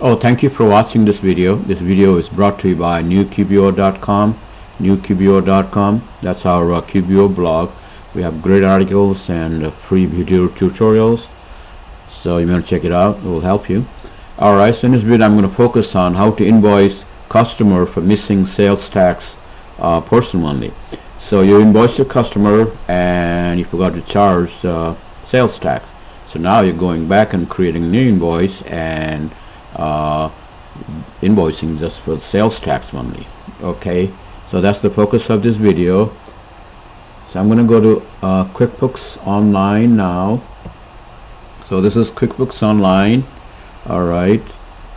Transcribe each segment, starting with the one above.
Oh, thank you for watching this video. This video is brought to you by newqbo.com. Newqbo.com. That's our QBO blog. We have great articles and free video tutorials. So you want to check it out. It will help you. Alright, so in this video I'm going to focus on how to invoice customer for missing sales tax person only. So you invoice your customer and you forgot to charge sales tax. So now you're going back and creating a new invoice and invoicing just for sales tax only. Okay, so that's the focus of this video. So I'm going to go to QuickBooks Online now. So this is QuickBooks Online. Alright,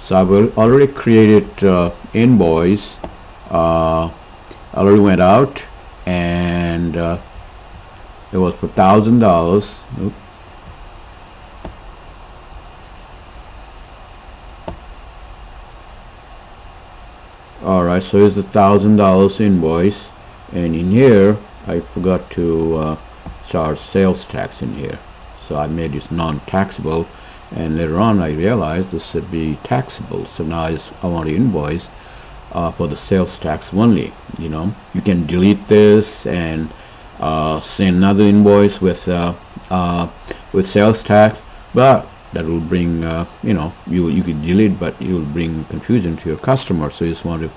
so I've already created invoice. Already went out and it was for $1,000. Alright, so here's the $1,000 invoice, and in here I forgot to charge sales tax in here, so I made this non-taxable, and later on I realized this should be taxable. So now I want to invoice for the sales tax only. You know, you can delete this and send another invoice with sales tax, but that will bring you know, you could delete, but you will bring confusion to your customer. So you just want to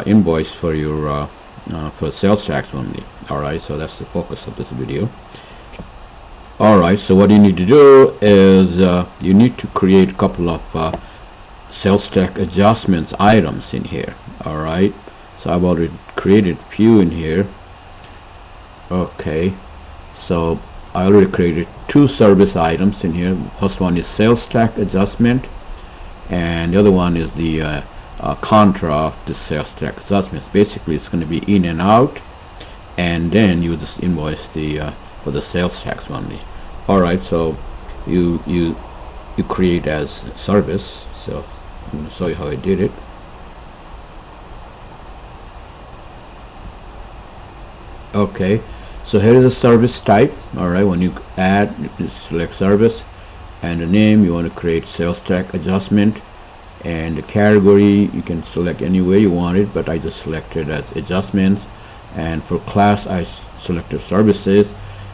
invoice for your for sales tax only. Alright, so that's the focus of this video. Alright, so what you need to do is you need to create a couple of sales tax adjustments items in here. Alright, so I've already created a few in here. Okay, so I already created two service items in here. First one is sales tax adjustment, and the other one is the contra of the sales tax adjustments. Basically, it's going to be in and out, and then you just invoice the for the sales tax only. Alright, so you create as service. So I'm going to show you how I did it. Okay, so here is the service type. Alright, when you add, you select service, and the name you want to create sales tax adjustment, and the category you can select any way you want it, but I just selected as adjustments. And for class I selected services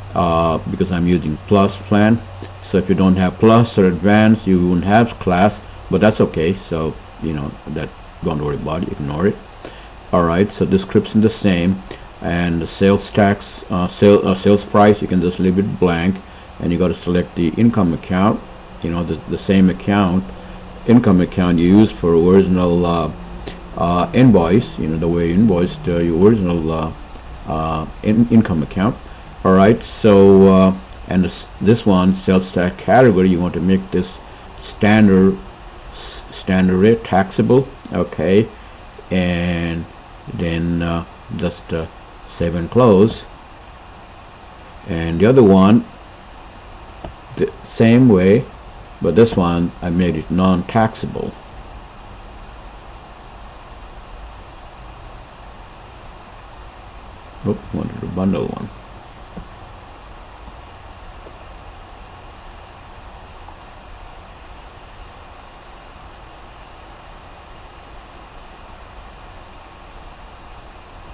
because I'm using plus plan. So if you don't have plus or advanced, you won't have class, but that's okay. So you know that, don't worry about it, ignore it. Alright, so description the same, and the sales tax sales price you can just leave it blank, and you got to select the income account, you know, the same income account you use for original invoice, you know, the way you invoiced your original income account. Alright, so and this one, sales tax category, you want to make this standard rate taxable. Okay, and then just save and close. And the other one the same way, but this one I made it non-taxable. Oops, wanted to bundle one.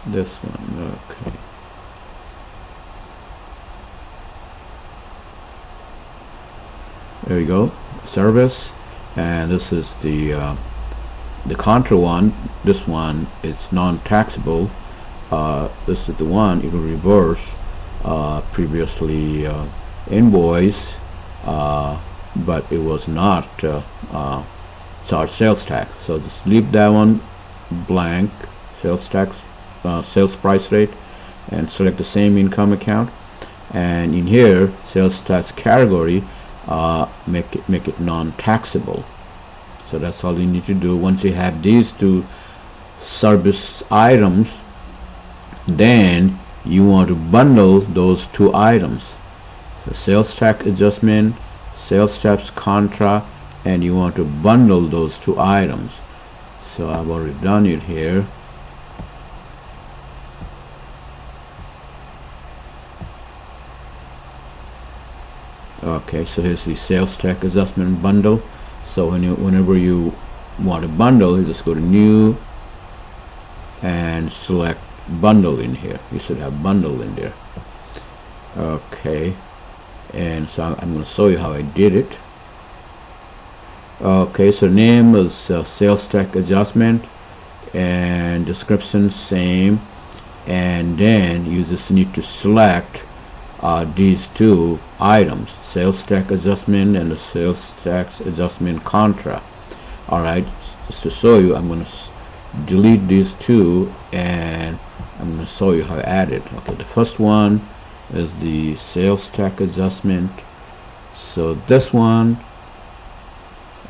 This one, okay. There we go, service, and this is the contra one. This one is non-taxable. This is the one it will reverse previously invoice, but it was not charged sales tax. So just leave that one blank, sales tax sales price rate, and select the same income account, and in here sales tax category make it non-taxable. So that's all you need to do. Once you have these two service items, then you want to bundle those two items, so sales tax adjustment, sales tax contra, and you want to bundle those two items. So I've already done it here. Okay, so here's the sales tax adjustment bundle. So whenever you now the bundle, you just go to new and select bundle in here. You should have bundle in there. Okay, and so I'm going to show you how I did it. Okay, so name is sales tax adjustment, and description same, and then you just need to select these two items, sales tax adjustment and the sales tax adjustment contra. Alright, just to show you, I'm going to delete these two and I'm going to show you how to add it. Okay, the first one is the sales tax adjustment, so this one,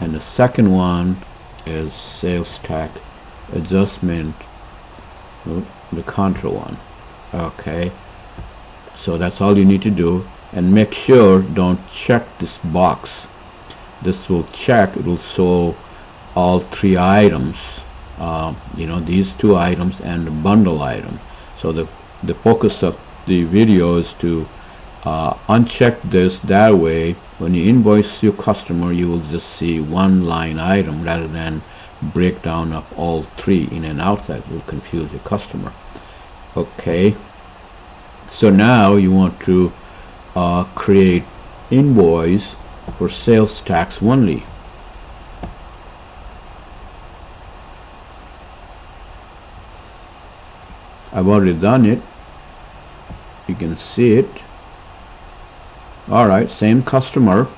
and the second one is sales tax adjustment, the contra one. Okay, so that's all you need to do, and make sure don't check this box. This will check, it will show all three items, you know, these two items and the bundle item. So the focus of the video is to uncheck this. That way when you invoice your customer, you will just see one line item rather than breakdown of all three in and out. That will confuse your customer. Okay, so now you want to create invoice for sales tax only. I've already done it, you can see it. Alright, same customer,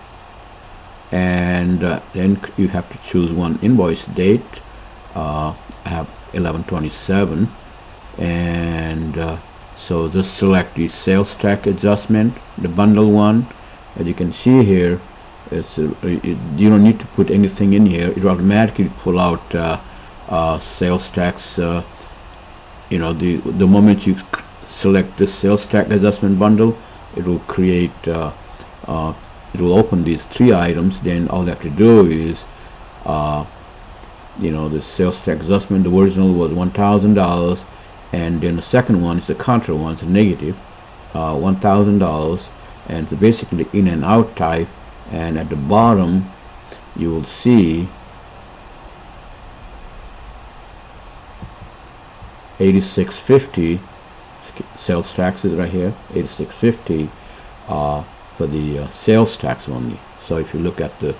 and then you have to choose one invoice date. I have 11/27, and so just select the sales tax adjustment, the bundle one. As you can see here, it's, you don't need to put anything in here. It automatically pull out sales tax. You know, the moment you select this sales tax adjustment bundle, it will create it will open these three items. Then all you have to do is you know, the sales tax adjustment, the original was $1,000, and then the second one is the contra one, it's a negative $1,000, and it's basically in and out type. And at the bottom you will see 8650 sales taxes right here, 8650 for the sales tax only. So if you look at the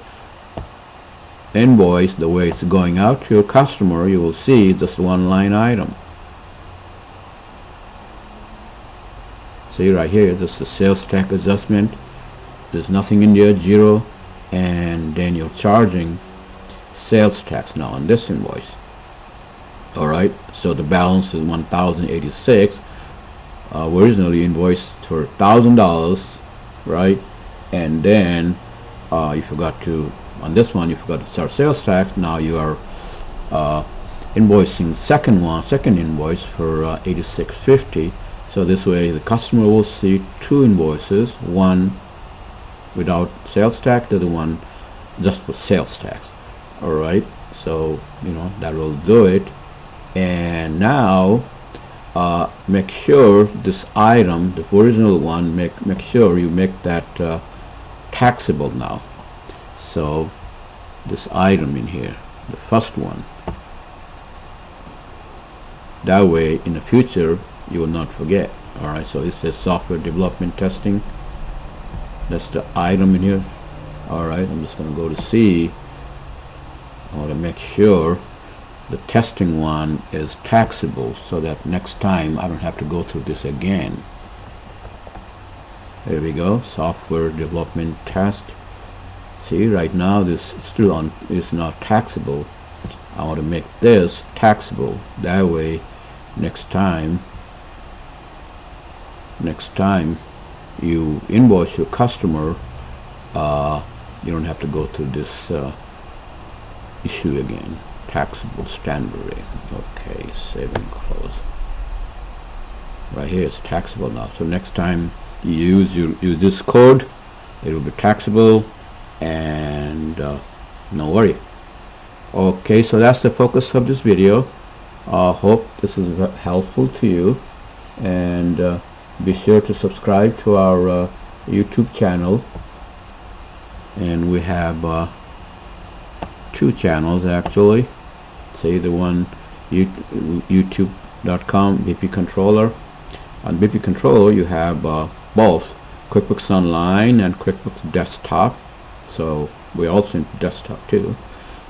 invoice, the way it's going out to your customer, you will see just one line item. See right here, just the sales tax adjustment, there's nothing in there, zero, and then you're charging sales tax now on this invoice. Alright, so the balance is 1,086. Originally invoiced for $1,000, right? And then you forgot to, on this one you forgot to charge sales tax. Now you are invoicing second invoice for 8650. So this way the customer will see two invoices, one without sales tax, the other one just with sales tax. Alright, so you know that will do it. And now make sure this item, the original one, make sure you make that taxable now. So this item in here, the first one, that way in the future you will not forget. Alright, so it says software development testing, that's the item in here. Alright, I'm just going to go to C. I want to make sure the testing one is taxable, so that next time I don't have to go through this again. There we go, software development test. See, right now this still on is not taxable. I want to make this taxable. That way next time you invoice your customer, you don't have to go through this issue again. Taxable standard rate. Okay, save and close. Right here it's taxable now. So next time you use this code, it will be taxable, and no worry. Okay, so that's the focus of this video. Hope this is helpful to you, and be sure to subscribe to our YouTube channel. And we have two channels actually. say the one youtube.com BP Controller. On BP Controller you have both QuickBooks Online and QuickBooks Desktop, so we also in desktop too.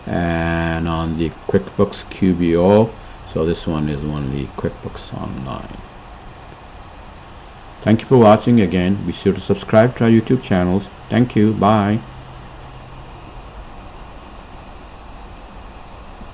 And on the QuickBooks QBO, so this one is only QuickBooks Online. Thank you for watching. Again, be sure to subscribe to our YouTube channels. Thank you. Bye.